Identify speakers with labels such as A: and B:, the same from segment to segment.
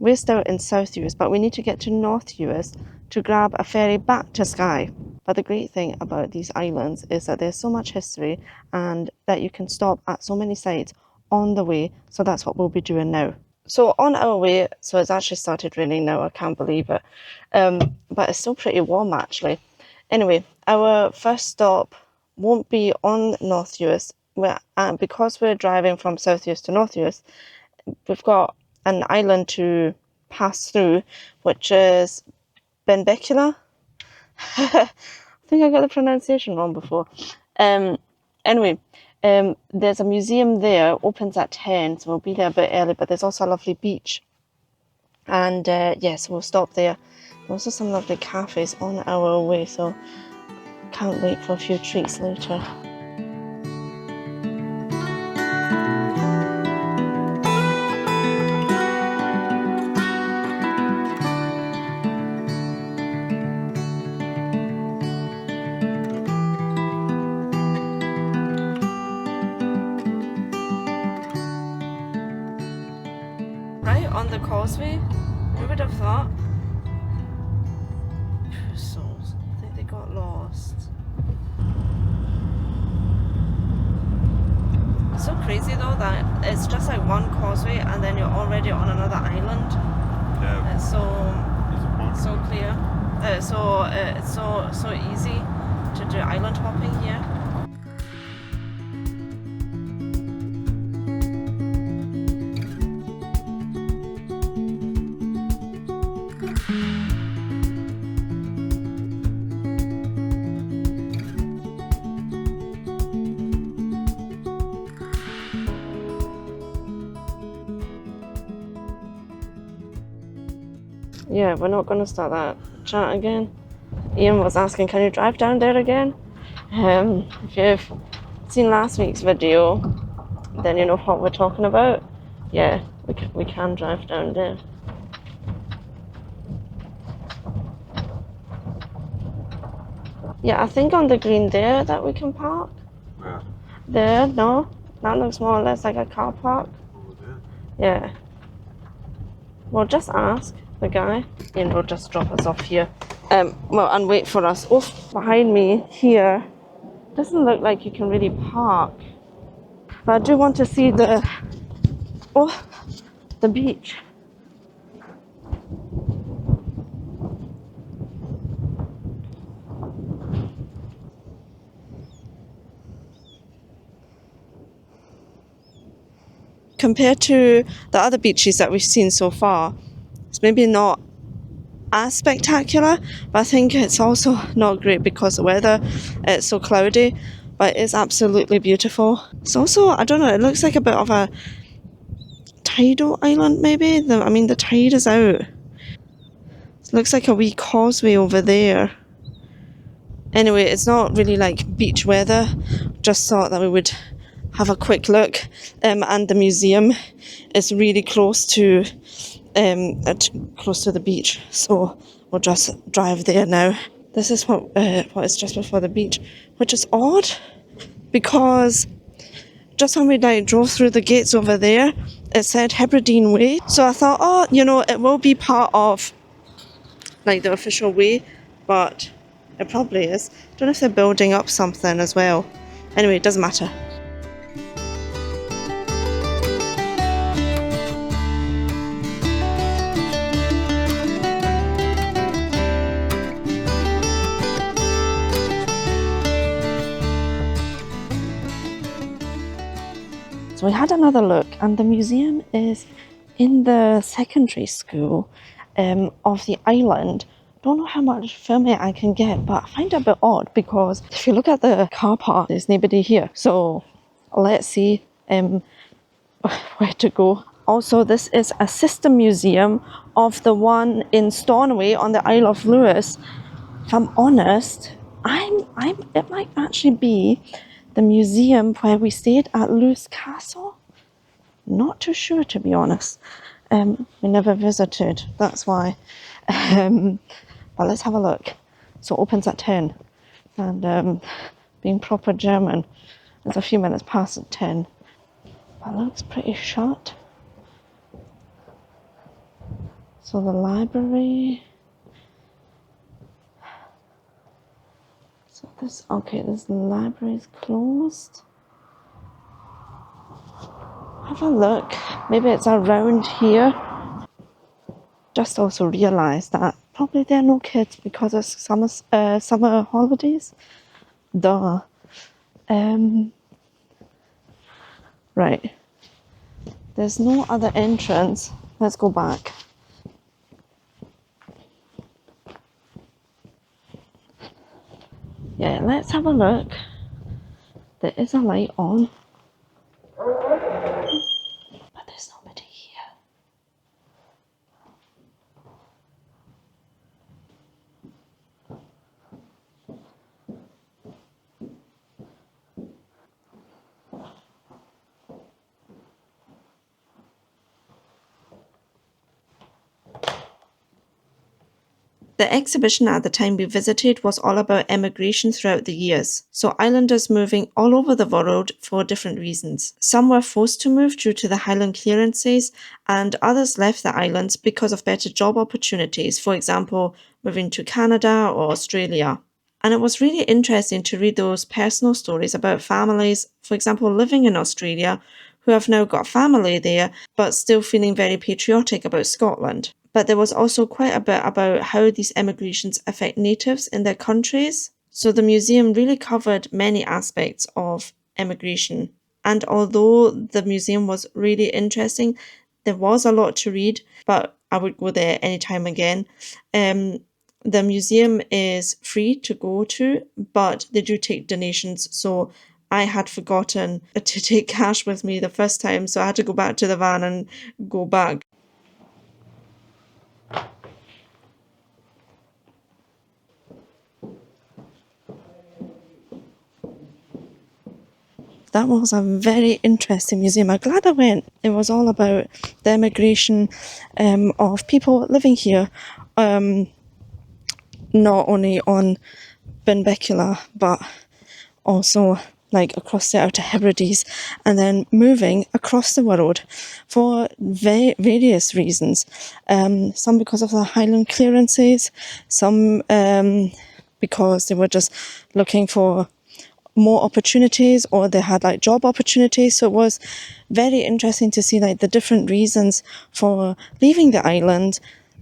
A: we're still in South Uist, but we need to get to North Uist to grab a ferry back to Skye. But the great thing about these islands is that there's so much history and that you can stop at so many sites on the way. So that's what we'll be doing now. So on our way, so it's actually started raining now, I can't believe it. But it's still pretty warm actually. Anyway, our first stop won't be on North Uist. Because we're driving from South Uist to North Uist, we've got an island to pass through, which is Benbecula. I think I got the pronunciation wrong before. Anyway, there's a museum there, opens at 10, so we'll be there a bit early, but there's also a lovely beach. And yes, we'll stop there. There's also some lovely cafes on our way, so can't wait for a few treats later. Right on the causeway, who would have thought? Poor souls, I think they got lost. It's so crazy though that it's just like one causeway and then you're already on another island. Yeah. It's so clear. It's so easy to do island hopping here. Yeah, we're not going to start that chat again. Ian was asking, can you drive down there again? If you've seen last week's video, then you know what we're talking about. Yeah, we can drive down there. Yeah, I think on the green there that we can park. Yeah. There, no? That looks more or less like a car park. Oh, there? Yeah. Well, just ask the guy, and he'll just drop us off here. Well, and wait for us. Oh, behind me here, doesn't look like you can really park. But I do want to see the beach. Compared to the other beaches that we've seen so far, it's maybe not as spectacular, but I think it's also not great because the weather, it's so cloudy, but it's absolutely beautiful. It's also, I don't know, it looks like a bit of a tidal island maybe. The tide is out. It looks like a wee causeway over there. Anyway, it's not really like beach weather. Just thought that we would have a quick look, and the museum is really close to the beach, so we'll just drive there now. This is what is just before the beach, which is odd because just when we drove through the gates over there, it said Hebridean Way, so I thought, it will be part of like the official way, but it probably is. Don't know if they're building up something as well. Anyway, it doesn't matter. So we had another look, and the museum is in the secondary school of the island. Don't know how much filming I can get, but I find it a bit odd because if you look at the car park, there's nobody here. So let's see where to go. Also, this is a sister museum of the one in Stornoway on the Isle of Lewis. If I'm honest, it might actually be the museum where we stayed at Lewis Castle. Not too sure, to be honest. We never visited, that's why. But let's have a look. So it opens at 10, and being proper German, it's a few minutes past at 10. That looks pretty shut. So the library. So this library is closed. Have a look. Maybe it's around here. Just also realised that probably there are no kids because it's summer holidays. Duh. Right. There's no other entrance. Let's go back. Yeah, let's have a look. There is a light on. But there's nobody here. The exhibition at the time we visited was all about emigration throughout the years, so islanders moving all over the world for different reasons. Some were forced to move due to the Highland clearances, and others left the islands because of better job opportunities, for example, moving to Canada or Australia. And it was really interesting to read those personal stories about families, for example, living in Australia, who have now got family there, but still feeling very patriotic about Scotland. But there was also quite a bit about how these emigrations affect natives in their countries. So the museum really covered many aspects of emigration. And although the museum was really interesting, there was a lot to read, but I would go there anytime again. The museum is free to go to, but they do take donations. So I had forgotten to take cash with me the first time, so I had to go back to the van and go back. That was a very interesting museum. I'm glad I went. It was all about the immigration of people living here, not only on Benbecula, but also like across the Outer Hebrides, and then moving across the world for various reasons. Some because of the Highland clearances, some because they were just looking for more opportunities, or they had like job opportunities. So it was very interesting to see like the different reasons for leaving the island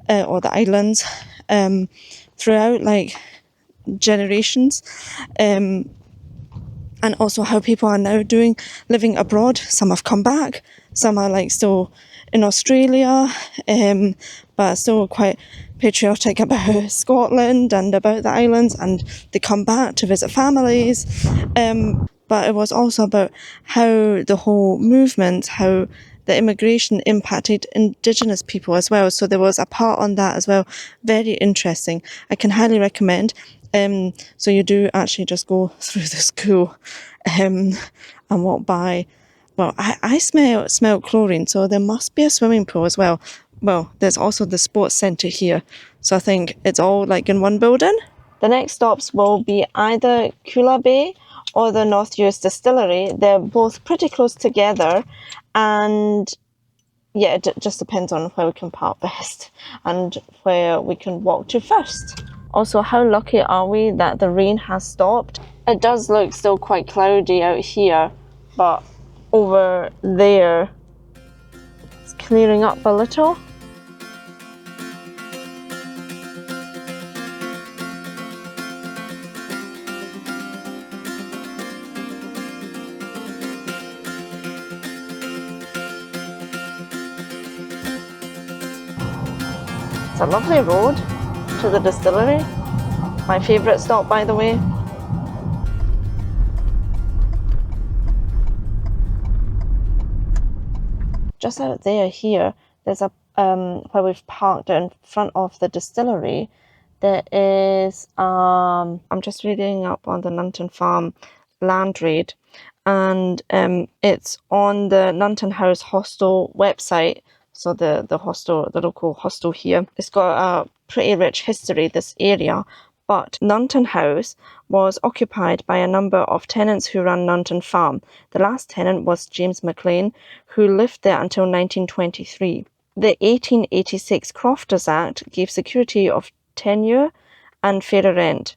A: or the islands throughout like generations, and also how people are now living abroad. Some have come back, some are like still in Australia, but still quite patriotic about Scotland and about the islands, and they come back to visit families. But it was also about how the whole movement, how the immigration impacted Indigenous people as well. So there was a part on that as well. Very interesting. I can highly recommend. So you do actually just go through the school and walk by. Well, I smell chlorine, so there must be a swimming pool as well. Well, there's also the sports centre here, so I think it's all like in one building. The next stops will be either Cula Bay or the North Uist Distillery. They're both pretty close together, and yeah, it just depends on where we can park best and where we can walk to first. Also, how lucky are we that the rain has stopped? It does look still quite cloudy out here, but over there it's clearing up a little. It's a lovely road to the distillery. My favourite stop, by the way. Just out here, there's a where we've parked in front of the distillery. There is I'm just reading up on the Nunton Farm land raid, and it's on the Nunton House Hostel website. So the hostel, the local hostel here, it's got a pretty rich history, this area. But Nunton House was occupied by a number of tenants who ran Nunton Farm. The last tenant was James McLean, who lived there until 1923. The 1886 Crofters Act gave security of tenure and fairer rent.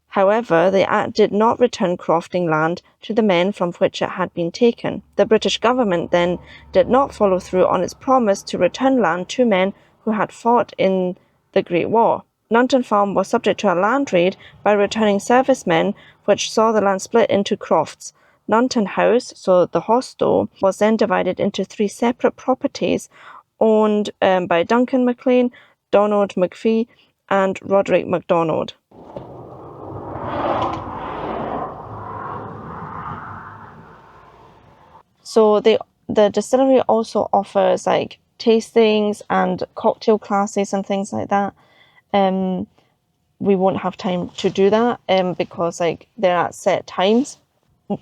A: However, the Act did not return crofting land to the men from which it had been taken. The British government then did not follow through on its promise to return land to men who had fought in the Great War. Nunton Farm was subject to a land raid by returning servicemen, which saw the land split into crofts. Nunton House, so the hostel, was then divided into 3 separate properties owned by Duncan MacLean, Donald McPhee, and Roderick MacDonald. So the distillery also offers like tastings and cocktail classes and things like that. We won't have time to do that because like they're at set times,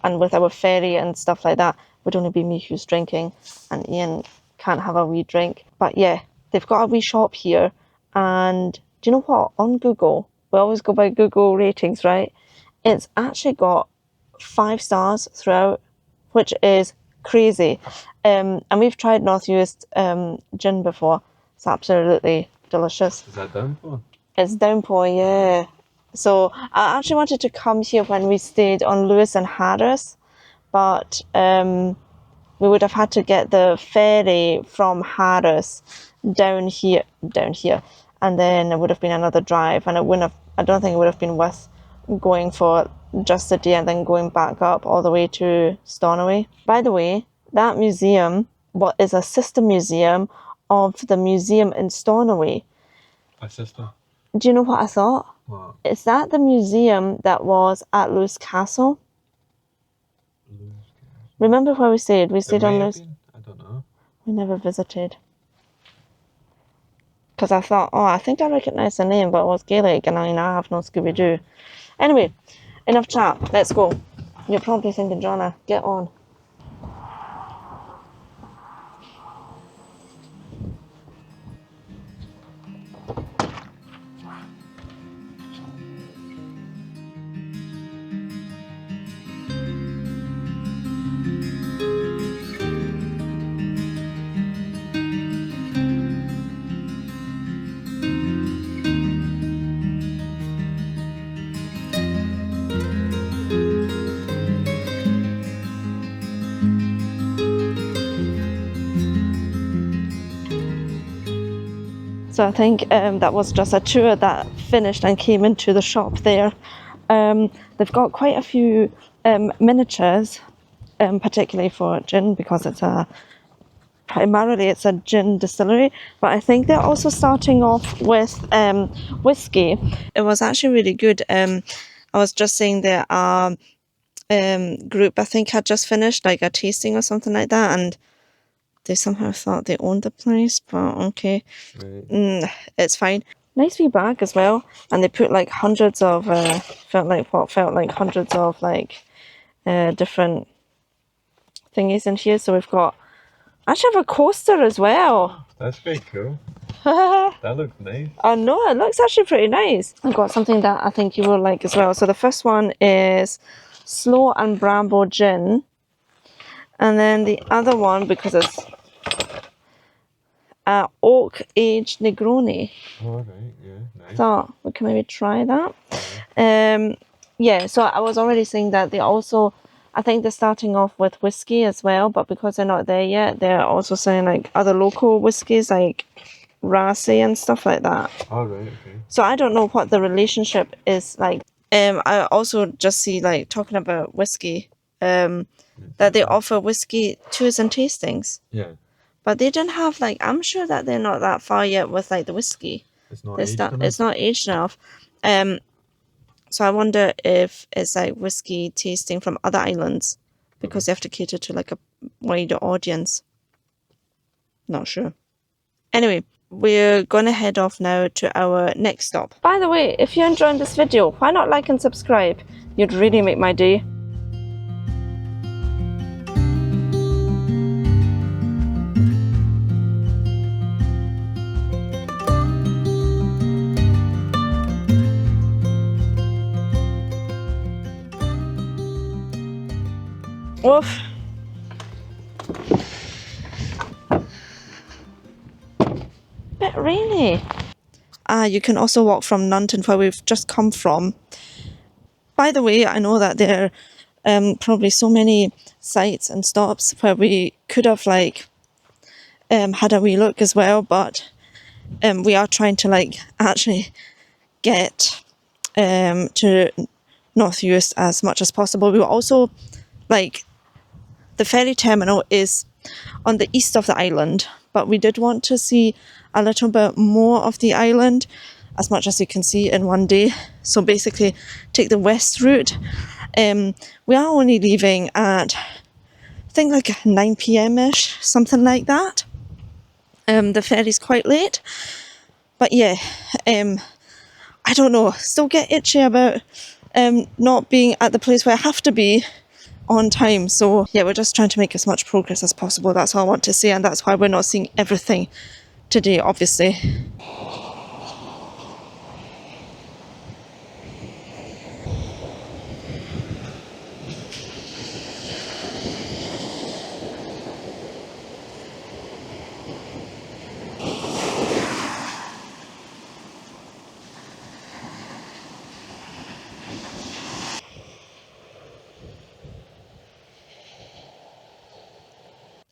A: and with our ferry and stuff like that, it would only be me who's drinking, and Ian can't have a wee drink. But yeah, they've got a wee shop here, and do you know what? On Google, we always go by Google ratings, right? It's actually got 5 stars throughout, which is crazy. And we've tried North Uist gin before. It's absolutely delicious.
B: Is that Downpour?
A: It's Downpour, yeah. So I actually wanted to come here when we stayed on Lewis and Harris, but we would have had to get the ferry from Harris down here, and then it would have been another drive, and I don't think it would have been worth going for just a day and then going back up all the way to Stornoway. By the way, that museum is a sister museum of the museum in Stornoway.
B: A sister?
A: Do you know what I thought?
B: What?
A: Is that the museum that was at Lewis Castle? Remember where we stayed? We stayed on Lewis.
B: I don't know.
A: We never visited. Because I thought, oh, I think I recognise the name, but it was Gaelic, and I have no Scooby-Doo. Anyway, enough chat. Let's go. You're probably thinking, Joanna, get on. So I think that was just a tour that finished and came into the shop there. They've got quite a few miniatures, particularly for gin, because primarily it's a gin distillery, but I think they're also starting off with whisky. It was actually really good. I was just saying there group I think had just finished like a tasting or something like that, and they somehow thought they owned the place, but okay. Right. It's fine. Nice wee bag as well, and they put like hundreds of felt like hundreds of like different thingies in here. So we've got, I actually have a coaster as well.
B: That's very cool. That looks nice.
A: I know, it looks actually pretty nice. I've got something that I think you will like as well. So the first one is Sloe and Bramble Gin, and then the other one, because it's Oak Aged Negroni.
B: Oh, right, yeah, nice.
A: Thought we can maybe try that. Yeah, so I was already saying that they also, I think they're starting off with whiskey as well, but because they're not there yet, they're also selling like other local whiskies like Rassy and stuff like that.
B: Oh, right, okay.
A: So I don't know what the relationship is like. I also just see like talking about whiskey, that they offer whiskey tours and tastings.
B: Yeah.
A: But they don't have like, I'm sure that they're not that far yet with like the whiskey.
B: It's not aged enough.
A: It's not aged enough. So I wonder if it's like whiskey tasting from other islands, because they have to cater to like a wider audience. Not sure. Anyway, we're gonna head off now to our next stop. By the way, if you're enjoying this video, why not like and subscribe? You'd really make my day. Oof. funny. You can also walk from Nunton, where we've just come from. By the way, I know that there are probably so many sites and stops where we could have like had a wee look as well, but we are trying to like actually get to North Uist as much as possible. We were also like, the ferry terminal is on the east of the island, but we did want to see a little bit more of the island, as much as you can see in one day. So basically take the west route. We are only leaving at, I think, like 9 p.m. ish, something like that. The ferry's quite late, but yeah, I don't know, still get itchy about not being at the place where I have to be on time. So yeah, we're just trying to make as much progress as possible. That's all I want to say, and that's why we're not seeing everything today, obviously.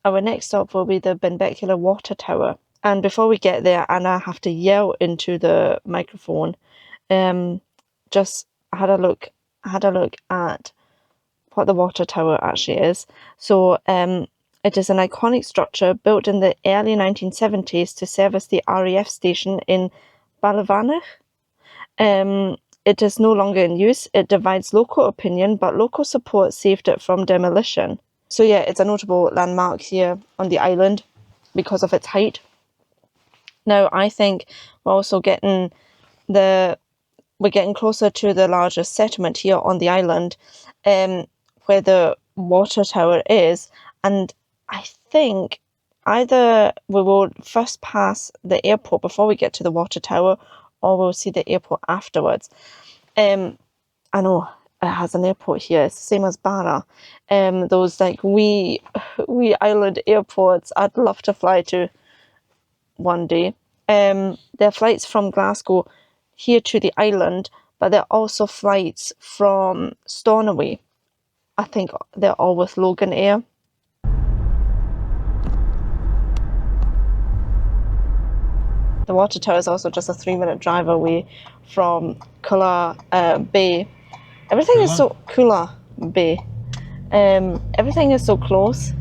A: Our next stop will be the Benbecula water tower. And before we get there, and I have to yell into the microphone, just had a look at what the water tower actually is. So it is an iconic structure built in the early 1970s to service the RAF station in Ballyvanich. It is no longer in use. It divides local opinion, but local support saved it from demolition. So yeah, it's a notable landmark here on the island because of its height. Now I think we're also getting closer to the largest settlement here on the island, where the water tower is, and I think either we will first pass the airport before we get to the water tower, or we'll see the airport afterwards. I know it has an airport here. It's the same as Barra. Those like wee island airports I'd love to fly to one day. There are flights from Glasgow here to the island, but there are also flights from Stornoway. I think they're all with Logan Air. The water tower is also just a 3-minute drive away from Cula Bay. Everything is so Cula Bay. Everything is so close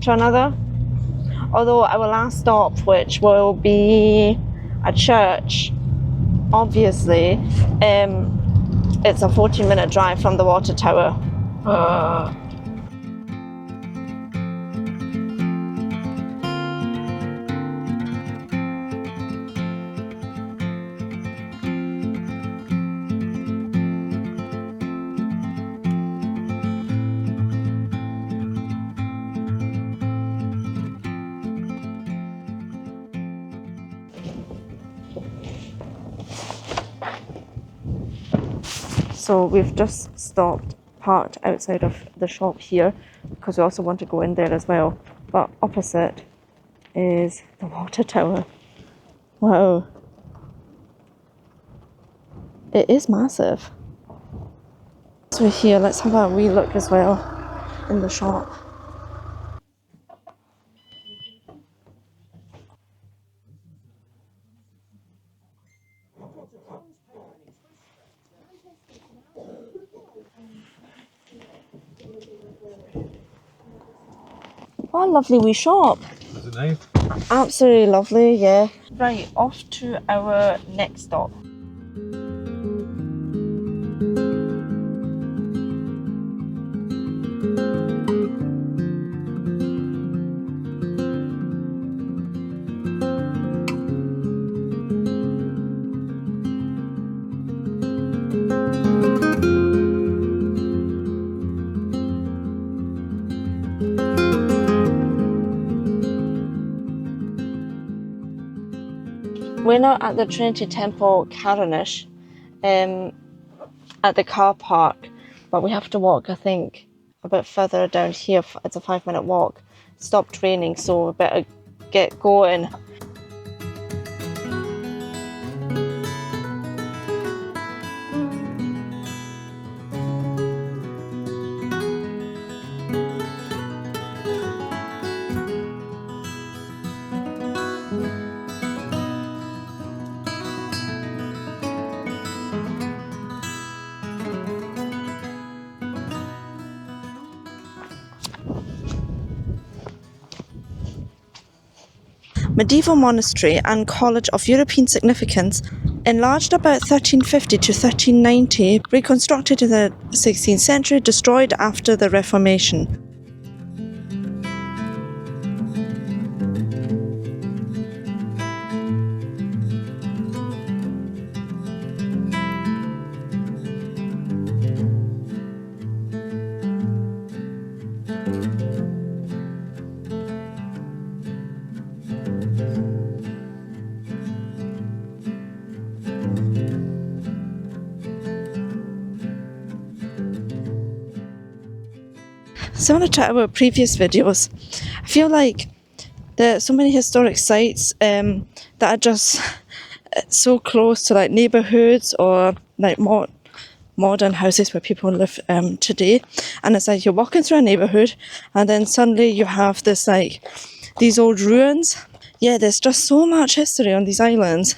A: to another. Although our last stop, which will be a church, obviously, it's a 14-minute drive from the water tower. So we've just stopped, parked outside of the shop here, because we also want to go in there as well. But opposite is the water tower. Wow. It is massive. So here, let's have a wee look as well in the shop. What a lovely wee shop.
B: Is it nice?
A: Absolutely lovely, yeah. Right, off to our next stop. We're now at the Trinity Temple, Carinish, at the car park, but we have to walk, I think, a bit further down here. It's a 5-minute walk. It stopped raining, so we better get going. medieval monastery and college of European significance, enlarged about 1350 to 1390, reconstructed in the 16th century, destroyed after the Reformation. So I want to chat about previous videos. I feel like there are so many historic sites that are just so close to like neighbourhoods or like modern houses where people live today, and it's like you're walking through a neighbourhood and then suddenly you have this like these old ruins. Yeah, there's just so much history on these islands.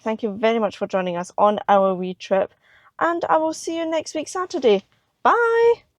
A: Thank you very much for joining us on our wee trip, and I will see you next week Saturday. Bye!